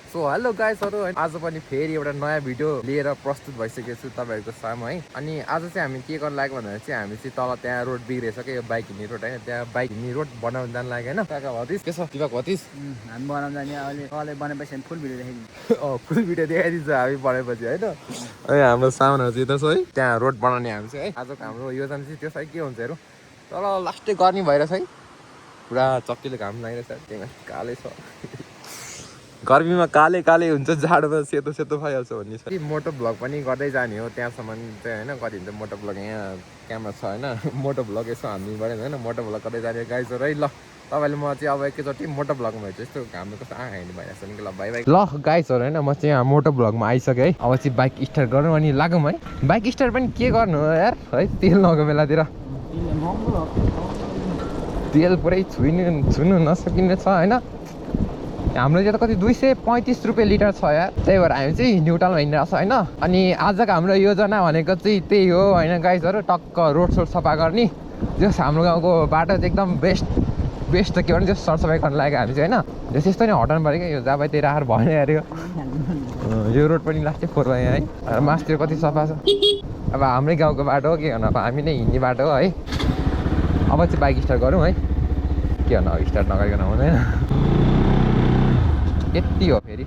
So hello गाइसहरु आज पनि फेरि एउटा नयाँ भिडियो लिएर प्रस्तुत भइसकेको छु तपाईहरुको सामु है। अनि आज चाहिँ हामी के गर्न लाग्यो भन्दा चाहिँ हामी चाहिँ तल त्यहाँ रोड बिग्रेछ के यो बाइक हिँड्ने रोड हैन, त्यहाँ बाइक हिँड्ने रोड बनाउन जान लाग्यो हैन। काका भतिस के छ दिपक भतिस? हामी बनाउन जाने अहिले कले बनाएपछि हामी फुल भिडियो देखाइदिन्छौँ। फुल भिडियो देखाइदिन्छ हामी बनाएपछि हैन। अनि हाम्रो सामानहरु चाहिँ यता छ है, त्यहाँ रोड बनाउने हामी चाहिँ है। आजको हाम्रो योजना चाहिँ त्यो छ के हुन्छ हेरौँ। तर लास्टै गर्मी भइरहेछ है, पुरा चक्कीले घाम लागिरहेछ, त्यहाँ कालै छ। गर्मीमा काले काले हुन्छ, जाडोमा सेतो सेतो भइहाल्छ भन्ने छ। मोटो भ्लग पनि गर्दै जाने हो त्यहाँसम्म चाहिँ होइन। कति हुन्छ मोटो भ्लग, यहाँ क्यामेरा छ होइन, मोटो भ्लग यसो हामीबाट होइन मोटो भ्लग गर्दै जाने गाइजहरू है। ल तपाईँले म चाहिँ अब एकैचोटि मोटो भ्लगमा हेर्छु, यस्तो घाममा कस्तो आँखा हिँड्नु भइरहेको छ नि। ल बाई बाई। ल गाइजहरू होइन, म चाहिँ यहाँ मोटो भ्लगमा आइसकेँ है। अब चाहिँ बाइक स्टार्ट गरौँ अनि लागौँ है। बाइक स्टार्ट पनि के गर्नु हो यार है, तेल नगएको बेलातिर तेल पुरै छुनु नसकिने छ होइन। हाम्रो चाहिँ त कति 235 रुपियाँ लिटर छ यार। त्यही भएर हामी चाहिँ न्युट्रलमा हिँडिरहेको छ होइन। अनि आजको हाम्रो योजना भनेको चाहिँ त्यही हो होइन गाइजहरू, टक्क रोड सोड सफा गर्ने। जस हाम्रो गाउँको बाटो चाहिँ एकदम बेस्ट त के भने जस सरसफाइ गर्न लाग्यो हामी चाहिँ होइन। जस यस्तो नै हटाउनु पऱ्यो क्या, यो जाबातिर राखेर भएन यार। यो रोड पनि लास्टै फोहोर भयो है, मासतिर कति सफा छ। अब हाम्रै गाउँको बाटो हो के गर्नु, अब हामी नै हिँड्ने बाटो हो है। अब चाहिँ बाइक स्टार्ट गरौँ है, के गर्नु अब स्टार्ट नगरिकन हुँदैन। यति हो फेरि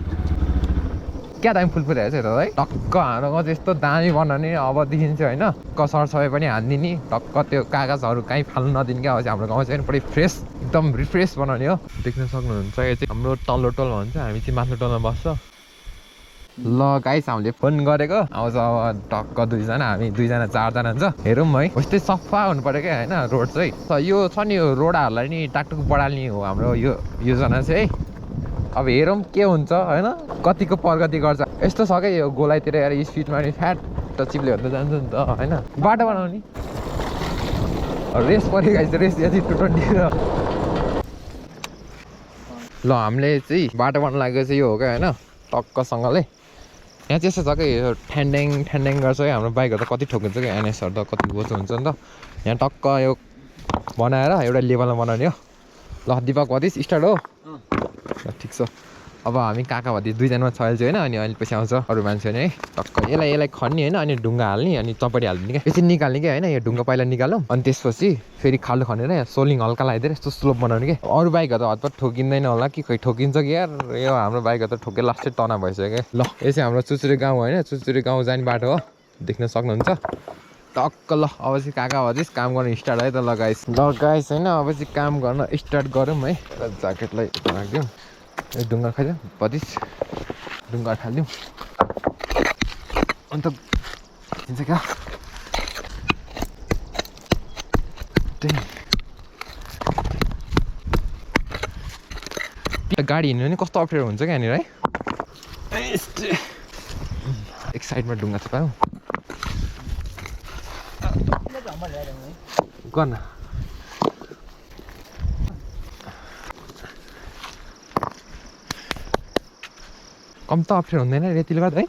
क्या दामी फुल फुलिरहेको छ है। टक्क हाम्रो गाउँ चाहिँ यस्तो दामी बनाउने अबदेखि चाहिँ होइन। सरसफाइ पनि हानिदिने, टक्क त्यो कागजहरू कहीँ फाल्नु नदिने क्या। हाम्रो गाउँ चाहिँ पुरै फ्रेस एकदम रिफ्रेस बनाउने हो। देख्न सक्नुहुन्छ यो चाहिँ हाम्रो तल्लो टोलमा हुन्छ, हामी चाहिँ माथिल्लो टोलमा बस्छ। ल गाइस हामीले फोन गरेको आउँछ अब टक्क दुईजना, हामी दुईजना चारजना हुन्छ। हेरौँ है, यस्तै सफा हुनु पऱ्यो क्या होइन रोड चाहिँ। यो छ नि यो रोडहरूलाई नि टाकटुक बढाल्ने हो हाम्रो यो योजना चाहिँ है। अब हेरौँ के हुन्छ होइन, कतिको प्रगति गर्छ। यस्तो छ क्या यो गोलाइतिर यार, स्पिडमा नि फ्याट त चिप्ले हुँदा जान्छ नि त होइन। बाटो बनाउने रेस पऱ्यो गाइस, रेस यति 220 र ल हामीले चाहिँ बाटो बनाउनु लागेको चाहिँ यो हो क्या होइन, टक्कसँगले। यहाँ चाहिँ यस्तो छ कि यो ठ्यान्ड्याङ गर्छ क्या। हाम्रो बाइकहरू त कति ठोकिन्छ क्या, एनएसहरू त कति बोचो हुन्छ नि त। यहाँ टक्क यो बनाएर एउटा लेभलमा बनाउने हो। ल दिपक भतिस स्टार्ट हो। ल ठिक छ। अब हामी काका भति दुईजनामा छ अहिले चाहिँ होइन। अनि अहिले पछि आउँछ अरू मान्छे नि है। टक्क यसलाई खन्ने होइन, अनि ढुङ्गा हाल्ने अनि चपडी हालिदिने क्या। यो चाहिँ निकाल्ने क्या होइन। यो ढुङ्गा पहिला निकालौँ अनि त्यसपछि फेरि खाल्डो खनेर यहाँ सोलिङ हल्का लगाइदिएर यस्तो स्लोप बनाउने क्या। अरू बाइकहरू त हतपत ठोकिँदैन होला कि खोइ ठोकिन्छ कि यार। यो हाम्रो बाइकहरू त ठोकेर लास्टै तना भइसक्यो। ल यो चाहिँ हाम्रो चुचुरे गाउँ होइन, चुचुरे गाउँ जाने बाटो हो, देख्न सक्नुहुन्छ टक्क। ल अब चाहिँ काका भतिस काम गर्न स्टार्ट है त। ल गाइस होइन, अब चाहिँ काम गर्न स्टार्ट गरौँ है। ज्याकेटलाई राखिदिउँ, यो ढुङ्गा खाइदिउँ भतिस, ढुङ्गा हालिदिउँ अन्त दिन्छ क्या। गाडी हिँड्नु नि कस्तो अप्ठ्यारो हुन्छ क्या यहाँनिर है। एक साइडमा ढुङ्गा छ पाऊ गर्न। कम त अप्ठ्यारो हुँदैन रेतीले गर्दा है।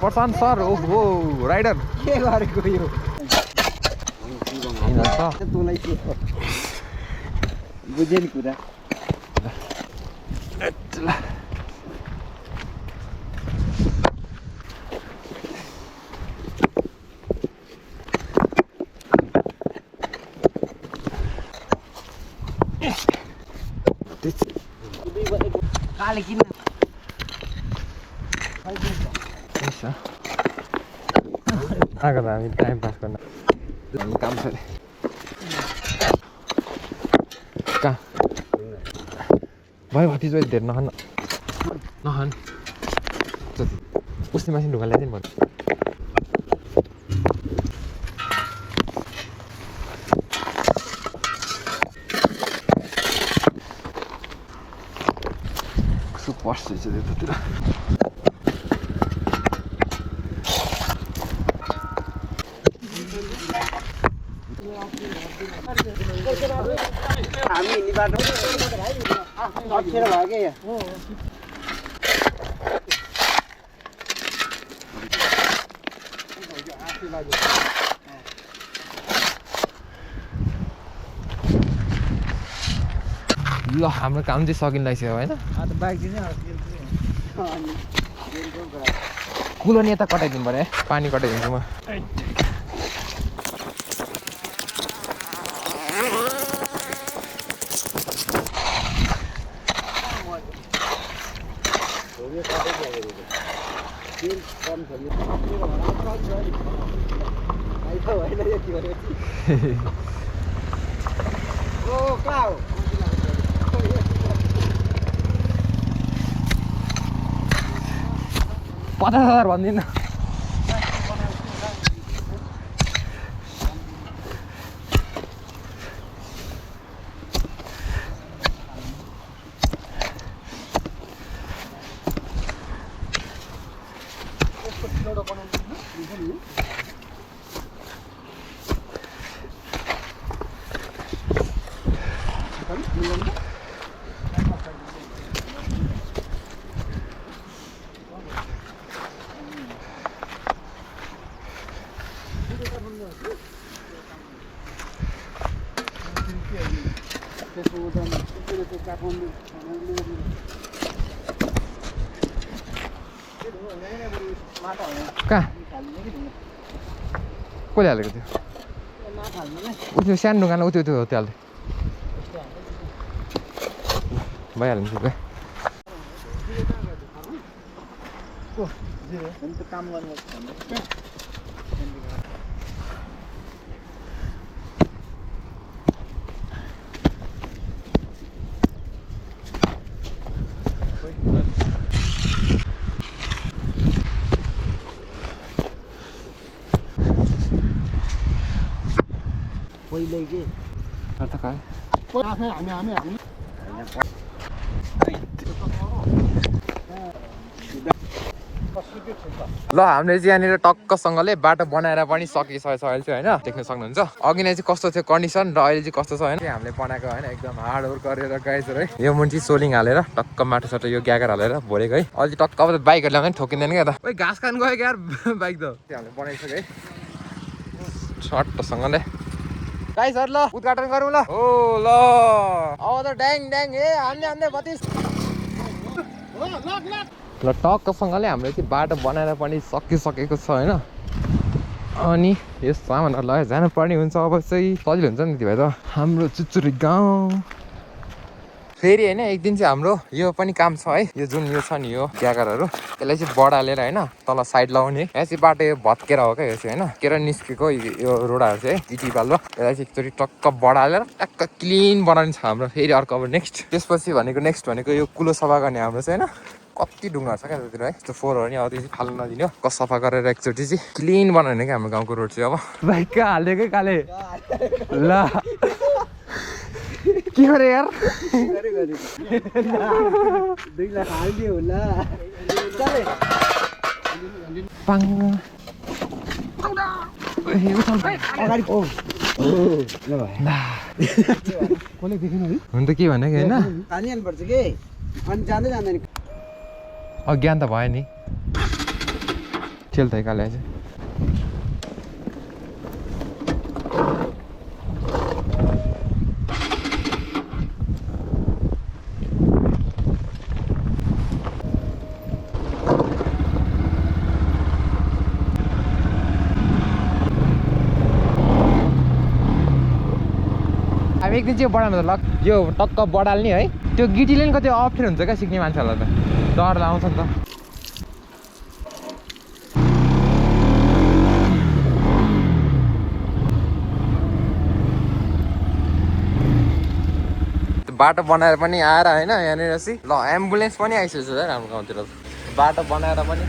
पर्सन सर ओहो राइडर के गरेको यो बुझ्यो नि कुरा। काले किन आएको त हामी टाइम पास गर्न काम छ अरे। कहाँ भयो भतिज भयो, धेरै नखान उसले माथि ढुङ्गा ल्याइदिनु भन्नु। कस्तो पर्छ त्यतातिर। हामी हिँड्ने बाटो अप्ठ्यारो भयो क्या यहाँ ल हाम्रो काम चाहिँ सकिँदैछ होइन बाइक दिने कुलो नि यता कटाइदिनु पऱ्यो है पानी कटाइदिन्छु म ओ कहाँ हो 50,000 भन्दिनँ कहाँ कसले हालेको थियो त्यो सानो ढुङ्गामा उत्यो त्यो हो त्यो हाल्दै भइहाल्यो नि क्या काम गर्नु पहिले के अर्थ काय ल हामीले चाहिँ यहाँनिर टक्कसँगले बाटो बनाएर पनि सकिसकेको छ अहिले चाहिँ होइन देख्न सक्नुहुन्छ अघि नै चाहिँ कस्तो थियो कन्डिसन र अहिले चाहिँ कस्तो छ होइन हामीले बनाएको होइन एकदम हार्ड वर्क गरेर गाइजर है यो मुन्ची सोलिङ हालेर टक्क माटो साटो यो ग्यागर हालेर भरेको है अहिले टक्क अब बाइकहरू ल्याउँदा पनि ठोकिँदैन क्या त ओइ घाँस खानु गयो क्या बाइक त हामीले बनाइसक्यो है छट्टसँगले गाइजहरू ल उद्घाटन गरौँ ल हो ल अब त ड्याङ ड्याङ ए हान्ने हान्ने बत्तिस ल टक्कसँगले हाम्रो चाहिँ बाटो बनाएर पनि सकिसकेको छ होइन अनि यो सामानहरू लगाएर जानुपर्ने हुन्छ अब चाहिँ सजिलो हुन्छ नि त्यो भए त हाम्रो चुचुरी गाउँ फेरि होइन एक दिन चाहिँ हाम्रो यो पनि काम छ है यो जुन यो छ नि यो ग्यागरहरू त्यसलाई चाहिँ बढालेर होइन तल साइड लगाउने यहाँ चाहिँ बाटो यो भत्केर हो क्या यो चाहिँ होइन केरा निस्केको यो रोडाहरू चाहिँ टिटी पालो यसलाई चाहिँ एकचोटि टक्क बढालेर टक्क क्लिन बनाउने छ हाम्रो फेरि अर्को अब नेक्स्ट त्यसपछि नेक्स्ट भनेको यो कुलो सफा गर्ने हाम्रो चाहिँ होइन कति ढुङ्गाहरू छ क्या त्यतिर है त्यो फोहोरहरू नि अब त्यो चाहिँ फाल्नु नदिने हो कस सफा गरेर एकचोटि चाहिँ क्लिन बनाउने क्या हाम्रो गाउँको रोड चाहिँ अब बाइक कहाँ हालिदिएकै काले ल के गरे यार 2 लाख हालिदियो होला पाङ अगाडि ओ ल भाइ कसले देखेन है हुन त के भनेको होइन हालिहाल्नुपर्छ के अनि जाँदै जाँदैन अज्ञान त भयो नि खेल्दै काले चाहिँ अब एक दिन चाहिँ बढाउनु त लक यो टक्क बढाल्ने है त्यो गिटीले नि कति अप्ठ्यारो हुन्छ क्या सिक्ने मान्छेहरूलाई त डर आउँछ नि त बाटो बनाएर पनि आएर होइन यहाँनिर चाहिँ ल एम्बुलेन्स पनि आइसकेको छ हाम्रो गाउँतिर बाटो बनाएर पनि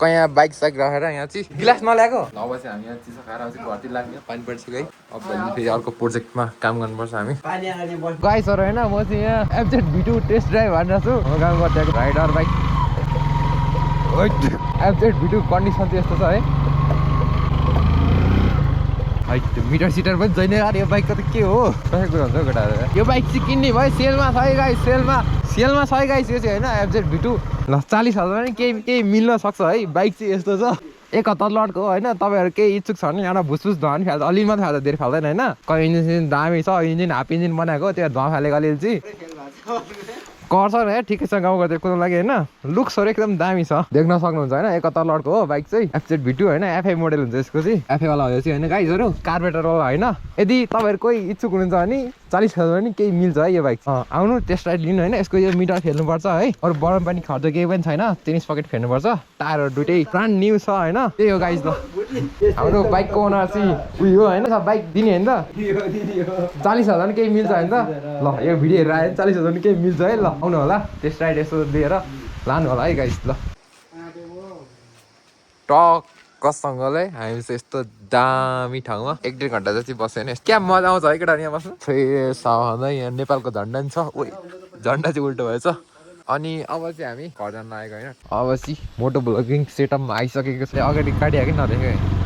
यहाँ बाइक साइक राखेर यहाँ चाहिँ गिलास नल्याएको अब चाहिँ हामी यहाँ चिसो खाएर चाहिँ घरतिर लाग्ने पानी परिसक्यो है अब फेरि अर्को प्रोजेक्टमा काम गर्नुपर्छ हामी गाइसहरू होइन म चाहिँ यहाँ एफजेड V2 टेस्ट ड्राइभ भनेर छु म गाउँ गरिदिएको rider bike FZ V2 condition चाहिँ यस्तो छ है मिटर सिटर पनि छैन यार यो बाइकको त के हो कसै कुरा हुन्छ केटाहरू यो बाइक चाहिँ किन्ने भयो सेलमा छ है गाइस सेलमा छ है गाइस यो चाहिँ होइन एफजेड V2 ल 40,000 नि केही मिल्न सक्छ है बाइक चाहिँ यस्तो छ 71 लटको हो होइन तपाईँहरू केही इच्छुक छ भने एउटा भुसभुस धुवा पनि फाल्छ अलि मात्रै फाल्छ धेरै फाल्दैन होइन कहाँ इन्जिन दामी छ इन्जिन हाफ इन्जिन बनाएको त्यो धुवा फालेको अलिअलि चाहिँ गर्छ है ठिकै छ गाउँको त्यो कुरो लागि होइन लुक्सहरू एकदम दामी छ देख्न सक्नुहुन्छ होइन 71 लटको हो बाइक चाहिँ एफजेड V2 होइन एफआई मोडल हुन्छ यसको चाहिँ एफआई वाला हो चाहिँ होइन गाइजहरू कार्बेटरवाला होइन यदि तपाईँहरू कोही इच्छुक हुनुहुन्छ भने 40,000 नि केही मिल्छ है यो बाइक आउनु टेस्ट राइड लिनु होइन यसको यो मिटर फेर्नुपर्छ है अरू बरम पनि खर्च केही पनि छैन टेनिस पकेट फेर्नुपर्छ टायरहरू दुइटै ब्रान्ड न्यू छ होइन त्यही हो गाइज ल हाम्रो बाइकको ओनर चाहिँ उयो हो होइन बाइक दिने होइन त 40,000 केही मिल्छ होइन त ल यो भिडियो हेरेर आयो 40,000 केही मिल्छ है ल आउनु होला टेस्ट राइड यसो लिएर लानु होला है गाइस ल टक्कसँगले हामी चाहिँ यस्तो दामी ठाउँमा 1-1.5 घन्टा जति बस्यो भने क्या मजा आउँछ है केटा यहाँ बस्नु फ्रेस हावा यहाँ नेपालको झन्डा नि छ ओ झन्डा चाहिँ उल्टो भएछ अनि अब चाहिँ हामी घर जान लागेको होइन अब चाहिँ मोटो ब्लगिङ सेटअपमा आइसकेको छ अगाडि काटिहाल्यो कि नदेखेँ